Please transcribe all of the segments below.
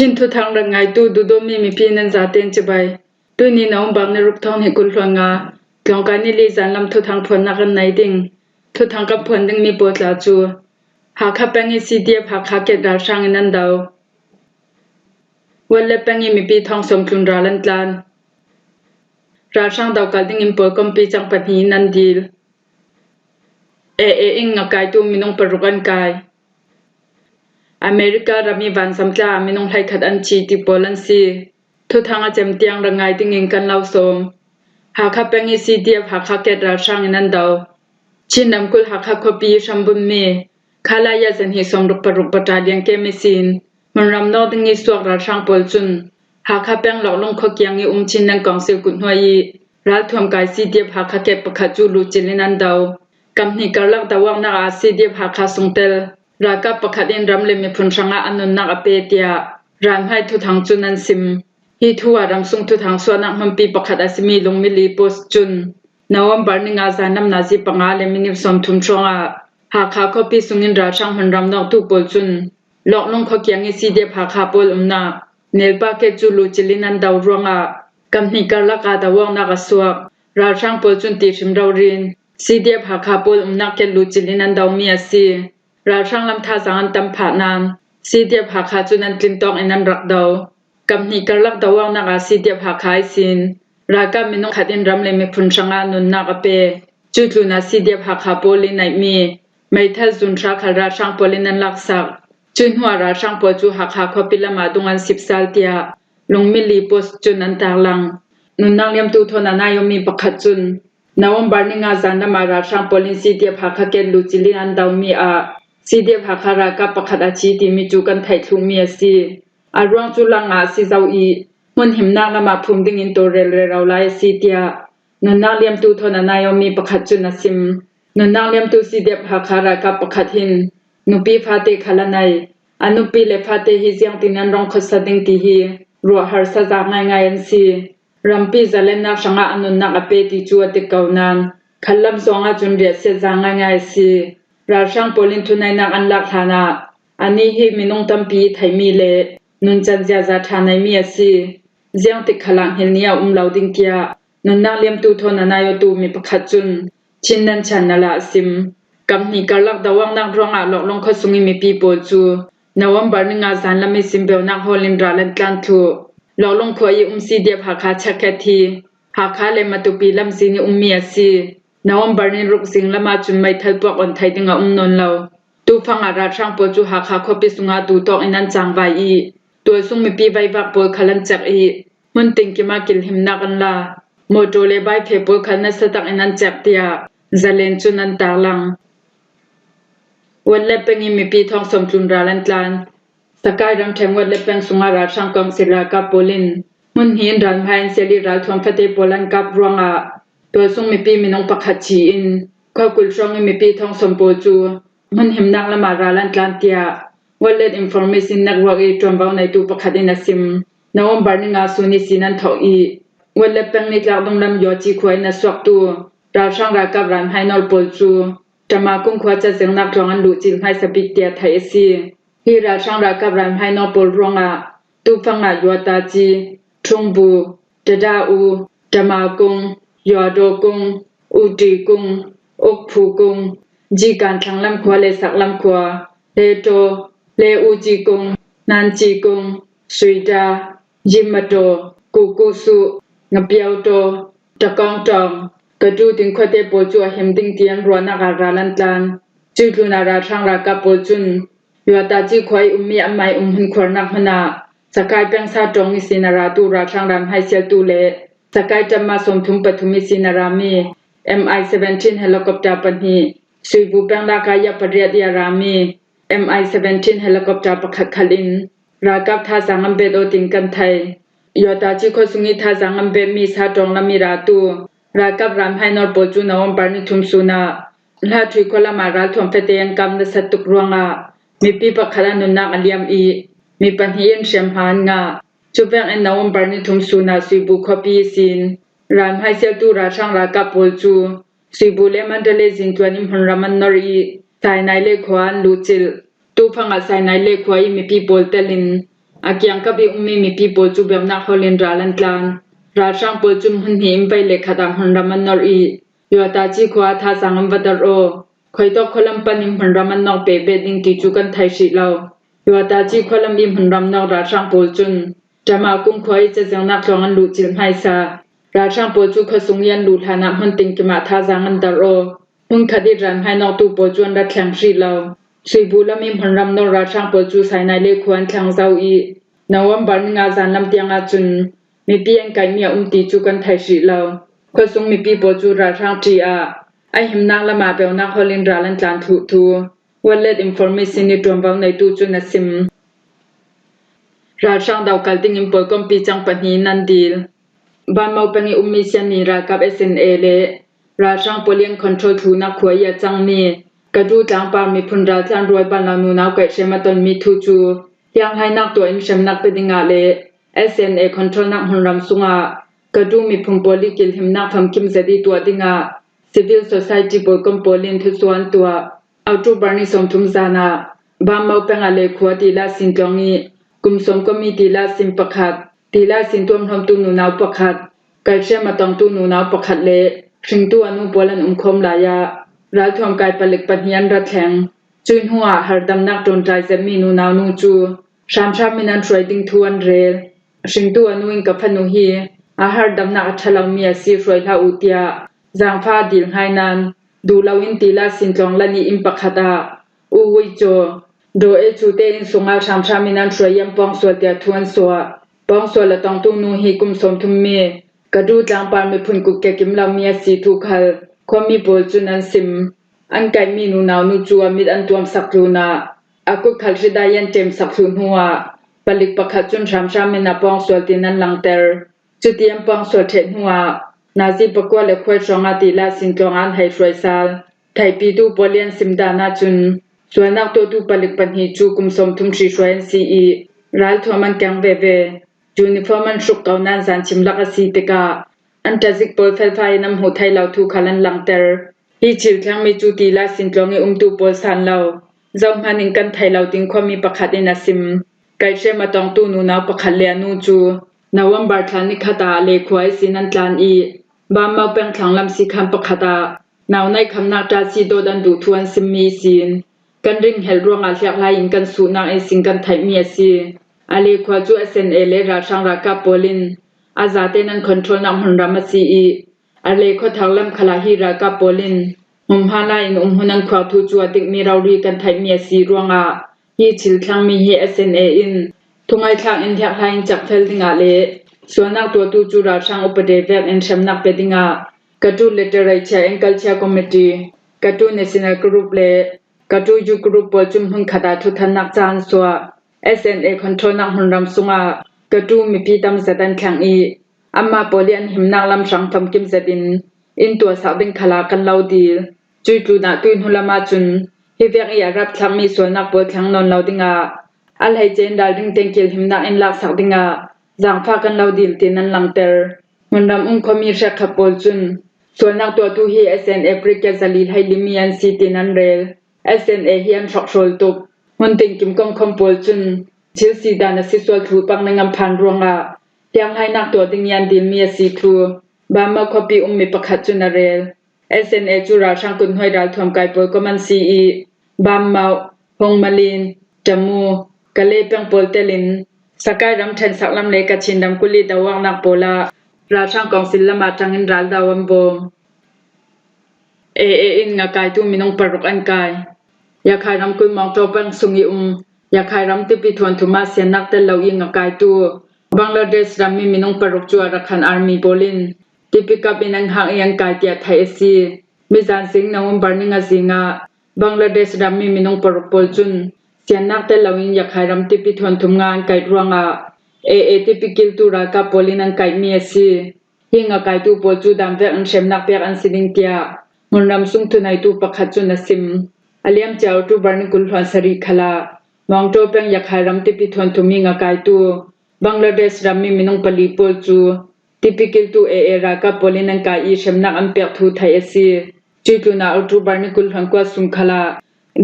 ชินทุทางระงายตูดูโดมีมีพี่นันจาเตนจะไปตุนี่น้องบางในรูปทองให้กุลหลวงาเกี่ยวกันนี่ลีจันลำทุทางผลนักกันไหนดิ่งทุทางกับผลดึงมีปวดลาจูหากขับแปงซีเดียหากขาเกตดาช่างนันดาววันเล็บแปงมีปีทองสมคลุนราลันตลานราช่างดาวกัดดิ่งอิมปอร์คอมปีจังปัญญนันดีลอิงงกายตูมินงปรุกันกายอเมริการามีวันสัมจามินงไทยขัดอันชีติโปลันซีทุทางอาจมเตียงระงายดิ่งอิงกันเล่าสมหากขับแปงซีเดียหากขาเกตราช่างนันดาวชินนำกุลหากขับคบีชัมบุนเมคาลายาจันฮิสมรุปรุปตาเลียงเกมิซินมันรำนอดึงอิสวกราช่างปอลจุนหากขับแปงหลอกลงขกยังอิชินนังกองเซลกุนหวยรัฐทวมกายซีเดียหากขาเกตปะขจูลูจิลินันดาวกำนิกลักดาวังนักอาซีเดียหากขาสุงเตลรากับปะขัดอินรำเลมิพุนช่างอานุนนักอเปเตียรำให้ทุทางจุนันซิมฮิทัวรำสุงทุทางสวนักมันปีปะขัดอาซิมีลงมิลีโปสจุนนาวมบาร์นิงอาซานัมนาซีปังอาเลมินิสอมทุมชงอาหากขาคปีสุงินราช่างมันรำนอกทุกปอลจุนหลอกลงขกยังซีเดียหากขาปอลนาเนลปาเกจูลูจิลินันดาวรวงอากำนิกลักดาวังนักสวกราช่างปอลจุนติชิมดาวรินซีเดียหากขาปอลนักเกลูจิลินันดาวมีอาซีราช่างลำท่าสังอันตัมผานามซีเดียหากขาจุนันกลินตองอินันรักดาวกำนิกลักดาวังนักซีเดียหากขาไอซินรากามินงขัดอินรำเลมิพุนช่างอานุนนักเปจุดลุนาซีเดียหากขาปอลินไนมีไม่ทัดจุนราคาราช่างปอลินันลักษักจุนหัวราช่างปอจูหากขาขปิลมาดุงัน10 สัลเตียลงมิลีโปสจุนันตาลังนุนนางเลียมตูทนานายมีปะขัดจุนนาวมบาร์นิงาจันนามาราช่างปอลินซีเดียหากขาเกลูจิลินันดาวมีอาซีเดียหากขารากาปะขัดอาชีติมิจูกันไทยทุมีซีอารวงจุลังอาซีเจ้าอีมันหิมนางละมาพุ่มดิ่งอินโตเรลเราไลซีเตียนุนนางเลียมตูทนานายมีปะขัดจุนซิมนุนนางเลียมตูซีเดียหากขารากาปะขัดหินนุปีฟาเตขลานัยอนุปีเลฟาเตฮิเซียงตินันรองขสดิงติฮีรัวหารสะจางง่ายๆซีรัมปีจะเล่นนักช่างอนุนักอเปติจัวติเกานันขลับซองอาจุนเรียเสจางง่ายๆซีราช่างปอลินทุนายนักอันลักฐานะอันนี้ฮีมินงตัมปีไทยมีเลนุนจันเจียจาทานายมีซีเจียงติขลังเฮลเนียลาวดิงเกียนุนนางเลียมตูทนานายตูมีประคัดจุนชินนันชันนาลาซิมกำนิกลักดาวังนักร้องอาหลอกลงขสุงิมีปีโปจูนาวมบาร์นิงาจันลามิซิมเบลนักฮอลินราลันกันทูหลอกลงขวยซีเดียบหากาชักแคทีหากาเลมาตุปีลำซีนิมีซีนาวมบาร์นิรุกสิงละมาจุนไม่ทัลปวกอันไทยดิงนนเลาตูฟังอาราช่างโปจูหากาขบิสุงาดูตอกอินันจังไวอีตัวซุงมีปีไววักโปขลันจักอีมันติงกิมากิลหิมนักันลาโมโตเลบายเพโปขลันสตักอินันจักเตียจะเลนจุนันตาลังวันเล็บเป็นมีปีทองสมจุนราลันตลานสกายรังแทงวันเล็บเป็นสุงาราช่างกองศิลากับโปลินมุนหินรันพายเซลีราทวมฟเตโปลันกับรวงอาตัวซุงมีปีมินงปักขัดชีอินข้ากุลช่องมีปีทองสมโปจูมันหิมนักละมาราลันตลานเตียวันเล็ดอินฟอร์เมชันนักวากอีตรวมบ้าในตูปักขัดอินัสิมนาวมบาร์นิงาสุนิสินันทออีวันเล็บเป็นนิกลากดงลำยอจีควายนัสวักตูราช่างรากับรันไฮนอลโปจูจมากุงขวาจะเสียงนักทวงอันดูจิลให้สปิกเตียไทยซีฮีราช่างรากับรันไฮนอลโปลรวงอาตูฟังอายัวตาจีทุงบูเดดาอูจมากุงยอโดกุงอุตีกุงอุกผูกุงจีการทั้งลำขวาเลสักลำขวาเลโตเลอูจีกุงนันจีกุงสุยดายิมโตกูกุสุงเปียวโตตะกองตองกระดูติงขวเตโปจูเฮมดิงเตียนรัวนักอาราลันตานจุดลุนาราช่างรากับโปจุนยัวตาจีควายมีอันไม่หุนขวนักมนาสกายเป็นซาตรงอิสินาราตูราช่างรำให้เสียตูเลสกายจะมาสมทุมปฐุมิสินารามี MI-17 เฮลิคอปเตอร์ปันฮีสุยบูเป็นลากายปริยดยารามี MI-17 เฮลิคอปเตอร์ปักขัดขลินรากับท่าสังอัมเบดโอติงกันไทยยัวตาจีขสุงิท่าสังอัมเบมีซาตรงลามีราตูรากับรำให้นอร์ปจูนาวมบาร์นิทุมสุนาลาทุยคนละมาราทวมเฟเตียงกำนัสตุกรวงอามีปีปักขัดนุนนักอัลยามอีมีปัญหาเชื่อมหานงาจุเวงเอ็นนาวมบาร์นิทุมสุนาสุยบุขบีสินรำให้เซลตูราช่างรากับโปจูสุยบุเลมันเดเลจินตัวนิมหันรามันนอรีสายนายเลขวานลูจิลตูฟังอาสายนายเลขวายมีปีโปลเตลิน อาเกียงกับอีอุ้มมีปีโปจูเบียมนักฮอลลินราลันตลานราช่างโปจุมหันหิมไปเลขดำหันรามันนอรียัวตาจีขวาท่าสังวัดโรคอยตกคลัมปันิมหันรามันนอกเปเบดิงกิจูกันไทยสิเลายัวตาจีคลัมอิมหันรามนอกราช่างโปจุนจะมากุ้งคอยจะจังนักลองอันลุจิลไฮซาราช่างโปจูขสุงยันลุฐานะหันติงกิมาท่าสังอันตโรหุนคดีรันให้นอกตูโปจวนรัดแข่งสิเลาสุยบุลมิมหันรามนอกราช่างโปจูไซนายเลขวนแข่งเจ้าอีนวมบันงาจานลำเตียงอาจุนมีเพียงไก่เมียตีจูกันไทยสิเลาก็ส่งมีปีโปจูราช่างทีอาไอหิมนักละมาเปลนักฮอลลินราลันจานทูวันเล็ดอินฟอร์เมชันในตัวเบาในตูจุนสิมราช่างดาวกัลติงอิมปอลกอมปีจังปนีนันดีลบ้านเมาเป็นอุมิเซียนีรากับ SNA เลราช่างโปเลียนคอนโทรลทูนักขวยยาจังมีกระดูจางปามีพุนราจานรวยบ้านลานูนาวไก่เชมาตนมีทูจูยังให้นักตัวอินเชมนักเป็นดิงาเล SNA คอนโทรลนักหุนรำสุงากระดูมีพุงโปลิกิลหิมนักทำคิมเสดีตัวดิงา Civil Society ปกมโปลินทุส่วนตัวเอาจูบานิสมทุมซานาบางเมาเป็นอะไรขวดีลาสินจงนี้กุมสมก็มีดีลาสินประคัดดีลาสินตัวทำตูนูนาวประคัดไก่เชื่อมาต้องตูนูนาวประคัดเละชิงตัวนูโปลันคมลายารัฐทวมกายผลิตปัญญารัฐแข็งจุนหัวหาดำนักโดนใจจะมีนูนาวนูจูชามมินันทรายดิ้งทวนเรลชิงตัวนูอิงกับพนุฮีอาหารดำนักฉลาเมียซีฟรอยลาอุตยาจางฟ้าดิลไฮนันดูลาวินตีลาสินจงลานีอิมปักขดาอูวิโจโดเอจูเตอินสุงอาชามมินันทรายยัมปองสวดยาทวนสวะปองสวดละตองตูนูฮีกุมสมทุมเมกระดูจางปานมีพุนกุกเกกิมลาเมียซีทุกฮัลความมีโบจุนันซิมอันไกมีนูนาวนูจัวมิดอันตวมสักลูนาอากุขัลชิดายันเจมสักลูนหัวผลิตประคัดจุนชามมินาปองสวดตินันลังเตอร์จุดเตียมปองสวดเทนหัวนาซีประกวดและควยจงอาติลาสินจงอันให้ช่วยซาลไทยปีดูบอลเลียนซิมดานาจุนส่วนนักตัวดูผลิตปัญหีจูกุมสมทุมชีช่วยซีอีรัลทวมันแกงเวเวยูนิฟอร์มันชุกเกานันสันชิมลักสีติกาอันตจิกปอลเฟลไฟนำหัวไทยเราทุกขันลังเตอร์ฮีจิลทั้งมีจูตีลาสินจงอุตูปอลสันเราเจ้ามันอิงกันไทยเราติงความมีประคัดอินาซิมไกเชมาตองตูนูนาวประคัดเลียนูจูนาวมบาร์ทานิคตาเลขวายสินันตลานอีบามมาเป็นทางลำสิคันประคัดานาวในคำนักจาซีโดดันดูทวนซิมมีสินกันริงเฮลรวงอาเซียลายิงกันสูนังเอสิงกันไทยเมียซีอาเลขวาจู SNA เลราช่างรากาโปลินอาซาเตนันคอนโทรลนำหันรามาซีอีอาเลขวทางลำคลาฮีรากาโปลินฮาลาอินหุนันควาทูจัวติกมีเรารีกันไทยเมียซีรวงอาฮีชิลทางมีฮี SNA อินทุงไอทางอินเทกไลน์จากเฟลดิงาเลส่วนนักตัวตูจูราช่างอุปเดเวกอินเชมนักเปดิงากระตูเลเตอร์ไรเชียเอ็นกัลเชียคอมมิตี้กระตูเนชั่นแนลกรุ๊ปเลกระตูยูกรุ๊ปปอจุมหุนขดาทุทันนักจานสัว SNA คอนโทรลนักหุนรำสุงากระตูมีพีดัมเซดันแข่งอีอัมมาโปเลียนหิมนักลำสังทำกิมเซดินอินตัวสาวดิงขลากันเลาดีจุยตูนาตุนหุลามาจุนฮิเวกอีอารับทั้งมีส่วนนักปวดทั้งนนเลาดิงาอัลไฮเจนดาลดิงเต็งกิลหิมนักอินลักสักดิงาจางฟ้ากันเลาดีลตินันลังเตอร์หุนรำคอมีเชคขับปอลจุนส่วนนักตัวตูฮี SNA ปริกเกซาลีให้ลิมีอันซีตินันเรล SNA ฮีอันช็อกโชลตุกหุนติงกิมกงคอมปอลจุนชิลซีดานสิสวลทูปังในงำพันรวงยังให้นักตัวดิงยันดิลมีซีทูบามาคอปีมีประคัดจุนเรล SNA จูราช่างกุนห้อยรัลทวมกายปอลก็มันซีอีบามมาฮงมาลินจมูกะเลเปียงปอลเตลินสกายรำเทนสักลำเลกชินดำกุลีดาวังนักโปลาราช่างกองศิลมาจังอินรัลดาวันโบอินงากายตูมินงปรุกอันกายอยากให้รำกุนมองโตปังสุงิอยากให้รำติปิทวนทุมาเสียนักเตลเราอิงงากายตูบังลาเดชรำมินงปรุกจัวรักขันอาร์มีโบลินติปิกับอินังหางยังกายเตียไทยซีมิจานสิงนาวบาร์นิงาสิงาบังลาเดชรำมินงปรุกโปลจุนเสียนักเตลเราอิงอยากให้รำติปิทวนทุมงานกายรวงติปิกิลตูรากาโปลินังกายเมียซีฮิงกายตูโปจูดามเวอันเชมนักเปียอันสิดิงเตียมุนรำสุงทุนัยตูประคัดจุนสิมอเลียมเจ้าตูบาร์นิกุลฮันสริขลามองโตเปียงอยากให้รำติปิทวนทุมิงกายตูบังลาเดชรำมินงปลีโปจูติปิกิลตูรากาโปลินังกายเชมนักอันเปียกทูไทยซีจุดลูนาตูบาร์นิกุลฮันกว่าสุงขลา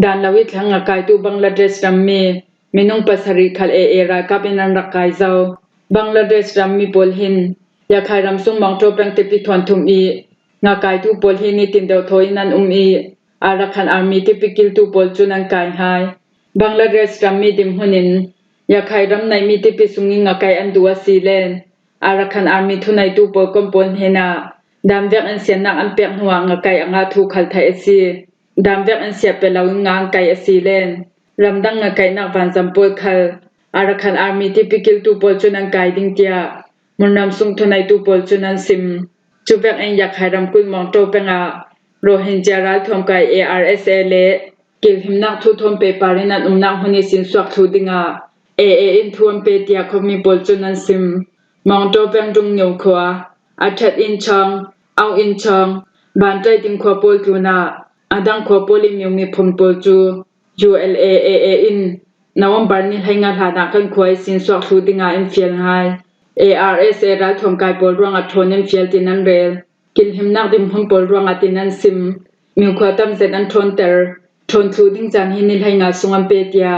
ดานลาวิทหังกายตูบังลาเดชรำ minung pasari khal ra ka penan rakai zau Bangladesh ram mi polhin ya khai ram sung mong to peng te pi thon thum I nga kai tu polhin ni tin deu thoi nan I Arakhan army typical tu pol chunan kai hai Bangladesh ram mi dim hunin ya khai ram nai mi te pi sungi nga kai an duwa silen Arakhan army thunai tu pol kompon hena dam vek an sian nak an pek hnuwa nga kai anga thu khal thai asi dam vek an sia pe lawin nga an kai asilen ramdang nga kai nak van zampol khal Arakhan army typical tu pol chunan kai ding tia munam sung thunai tu pol chunan sim chuvek en yak hairam kun mong to penga Rohingya ral thom kai ARSA le kil himnak thu thom pe parinan umnak huni sin swak thu dinga AA in thuam pe tia khomi pol chunan sim mong to peng dung nyu khwa athat in chang au in chang ban tai ting khwa pol tuna adang khwa poli mi mi phum pol chu ULAAA in November ni hainga thana kan khwai sin swak thu dinga in fiel hai ARSA ral thom kai pol rong a thonen fiel tinan rel kil himnak dim hum pol rong atinan sim mi khwatam zen an thon ter thon thu ding jan hi ni hainga sungam pe tia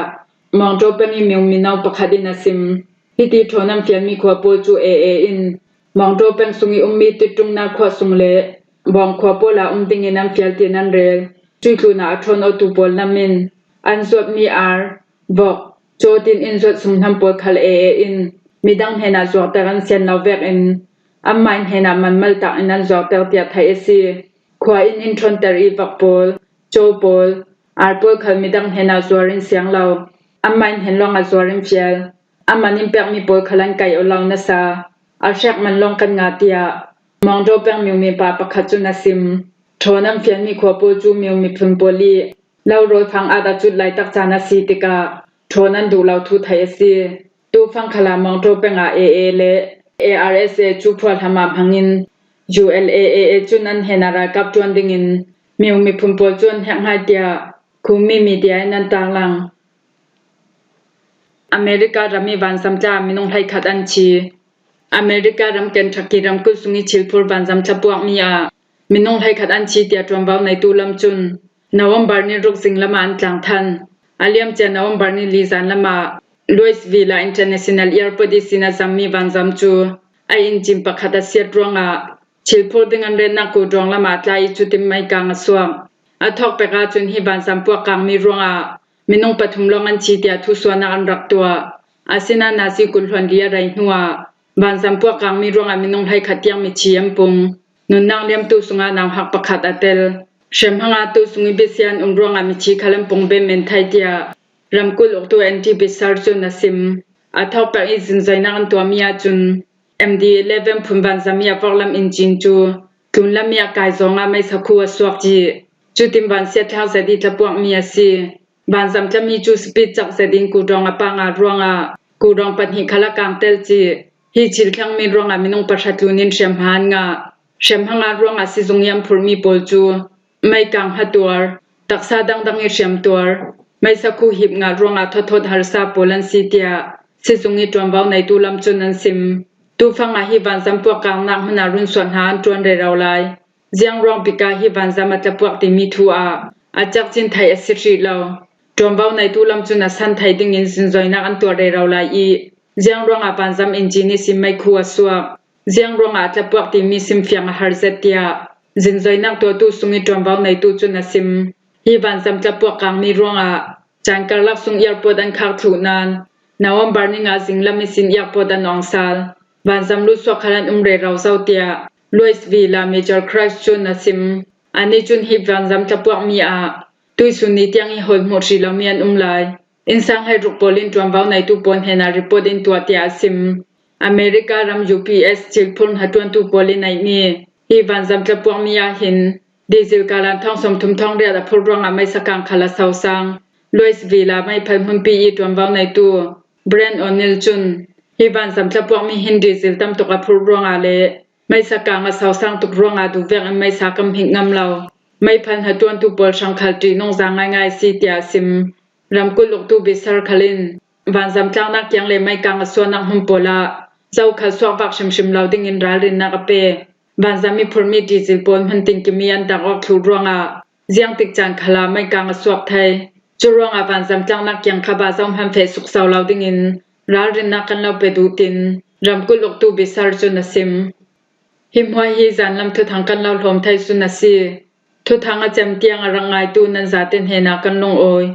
mong to pengi mi minau pakhadina sim hiti thonam fiel mi khwa pol chu AA in mong to peng sungi ummi ti tungna khwa sungle bong khwa pola ding inam fiel tinan rel chui thuna thon o tu pol namin an zot mi ar bok chotin in zot sumnam pol khal AA in midang hena zot taran sian nawek in amain hena manmal ta inan zot tel tia thai asi khwa in thon ter I bakpol chopol arpol khal midang hena zorin siang law amain henlong a zorin fiel amanin pek mi pol khalan kai olaw na sa arshak man long kan nga tia mongdo pek mi pa pakhat chu na sim thonam fiel mi khwa pol chu mi phun poli law roi phang ada chut lai tak chana si tika thonan du law thu thai asi tu phang khala mongdo penga AA le ARSA chu phwal hama phangin ULAAA chunan henara kap chuan dingin mi phun pol chuan hang hai tia khumi media nan tanglang America rami van samcha minung hai khat an chi America ram Kentucky ram kul sungi chilpur van jam chapuak mia minung hai khat an chi tia twambau nai tu lam chun November ni ruk sing lama an tlang than aliam che November ni lizan lama Louisville International Airport isina zammi van jam chu ai in chim pakhata siat ronga chilpur dingan ren na ku dong lama tlai chutim mai kang aswam athok peka chun hi ban sampua kang mi ronga minung pathum long an chi tia thu swana an rak tua asina nasi kulhon lia rai hnuwa ban sampua kang mi ronga minung hai khatiang mi chiam pung nun nang lem tu sunga nang hak pakhat atel shem hanga tu sungi besian ronga mi chi khalam pung be men thai tia ramkul ok tu anti bisar chun asim athok pa izin zaina an tua mia chun MD11 phumban zamia porlam injin chu tunlamia kai zonga mai sakhu aswak ji chutim ban sia thau zadi tlapuak mia si ban zam chami chu speed chak zedin ku ronga panga ronga ku rong panhi khala kang tel chi hi chil thang mi ronga minung pashatlunin shemhan nga shemhanga ronga si zungyam phurmi pol chu mai kang hatuar taksa dang dang e shem tuar mai sakhu hip nga ronga thothot harsa polan si tia si zungi twambau nai tu lam chun an sim tu fanga hi van zampua kang nak hna run swan han tron re rawlai jiang rong pika hi van zama tapuak ti mi thu a achak chin thai asiri law tombau nai tu lam chuna san thai ding in sin joina an to re rawlai I jiang rong a panjam injini sim mai khu aswa jiang rong a tapuak ti mi sim fyang har zatia jin joina to tu sungi tombau nai tu chuna sim hi van zam tapuak kang mi rong a changkar lak sung airport an khak thu nan November ni nga jinglam sin airport an ongsal ban zamlu swakhalan umre raw zautia Louisville major crash chun asim ani chun hi van zam tapuak mi a tuisuni tiang I hol mo ri lamian umlai insang hai ruk polin twambau nai tu pon hena report in tua tia asim America ram UPS chilphun hatun tu polin ai ni hi van zam tapuak mi a hin diesel kalan thong som thum thong ria da phurrong a mai sakang khala sausang Louisville mai phalhum pi I twambau nai tu Brand O'Neill chun hi van sam tlapuak mi hin diesel tam toka phur ronga le mai sakang a sausang tuk ronga du veng mai sakam hingam law mai phan hatun tu pol sangkhal ti nong zangai ngai si tia sim ramkul lok tu bisar khalin van zam tlang nak kyang le mai kang asona hum pola zau khal swak bak shim law ding in ral rin na ka pe van zami phurmi diesel pon hunting ki mian da ok thu ronga jiang tik chan khala mai kang aswak thai จุรองอาวันสัมจังนักยังขบาซอมฮัมเฟสุกเซาลาวดิงินรารินนักกันลาวเปดูตินรำกุลกตูบิสารจุนสิมหิมหัวฮีจันลำทุทางกันลาวลมไทยสุนสีทุทางอาจมเตียงอรังไงตูนันซาตินเฮนากันลงโอย